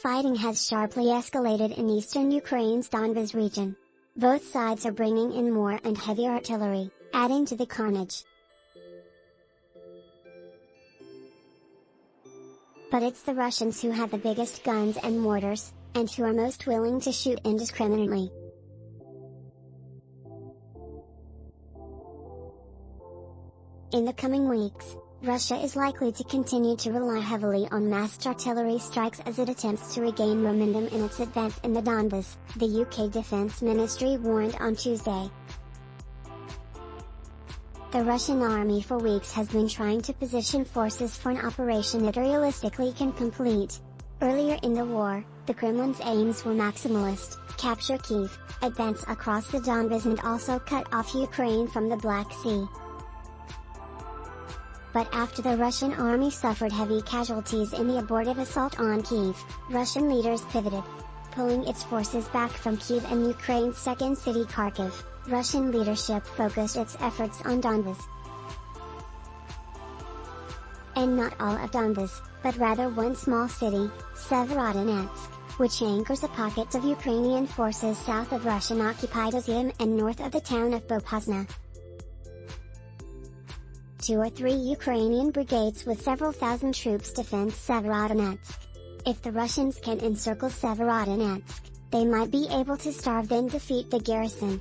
Fighting has sharply escalated in eastern Ukraine's Donbas region. Both sides are bringing in more and heavier artillery, adding to the carnage. But it's the Russians who have the biggest guns and mortars, and who are most willing to shoot indiscriminately. In the coming weeks, Russia is likely to continue to rely heavily on massed artillery strikes as it attempts to regain momentum in its advance in the Donbas, the UK Defence Ministry warned on Tuesday. The Russian army for weeks has been trying to position forces for an operation it realistically can complete. Earlier in the war, the Kremlin's aims were maximalist: capture Kyiv, advance across the Donbas and also cut off Ukraine from the Black Sea. But after the Russian army suffered heavy casualties in the abortive assault on Kyiv, Russian leaders pivoted. Pulling its forces back from Kyiv and Ukraine's second city Kharkiv, Russian leadership focused its efforts on Donbas. And not all of Donbas, but rather one small city, Severodonetsk, which anchors a pocket of Ukrainian forces south of Russian-occupied Izium and north of the town of Popasna. 2 or 3 Ukrainian brigades with several thousand troops defend Severodonetsk. If the Russians can encircle Severodonetsk, they might be able to starve then defeat the garrison.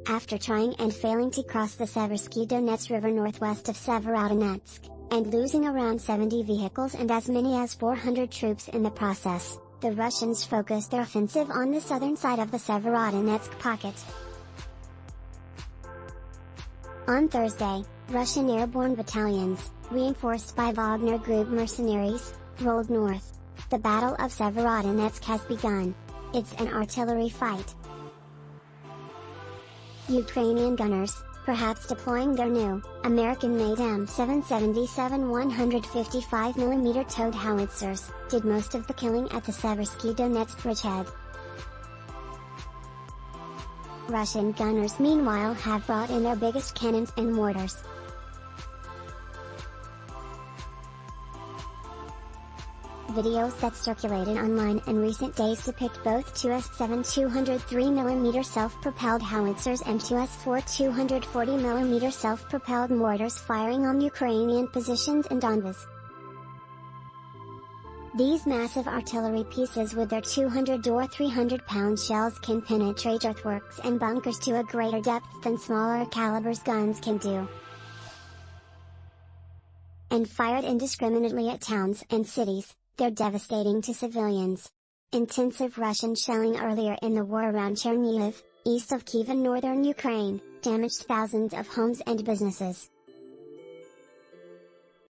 After trying and failing to cross the Seversky Donets River northwest of Severodonetsk, and losing around 70 vehicles and as many as 400 troops in the process, the Russians focused their offensive on the southern side of the Severodonetsk pocket. On Thursday, Russian airborne battalions, reinforced by Wagner Group mercenaries, rolled north. The Battle of Severodonetsk has begun. It's an artillery fight. Ukrainian gunners, perhaps deploying their new, American-made M777 155mm towed howitzers, did most of the killing at the Seversky Donetsk bridgehead. Russian gunners meanwhile have brought in their biggest cannons and mortars. Videos that circulated online in recent days depict both 2S7 203mm self-propelled howitzers and 2S4 240mm self-propelled mortars firing on Ukrainian positions in Donbas. These massive artillery pieces with their 200 or 300-pound shells can penetrate earthworks and bunkers to a greater depth than smaller calibers guns can do. And fired indiscriminately at towns and cities, they're devastating to civilians. Intensive Russian shelling earlier in the war around Chernihiv, east of Kyiv in northern Ukraine, damaged thousands of homes and businesses.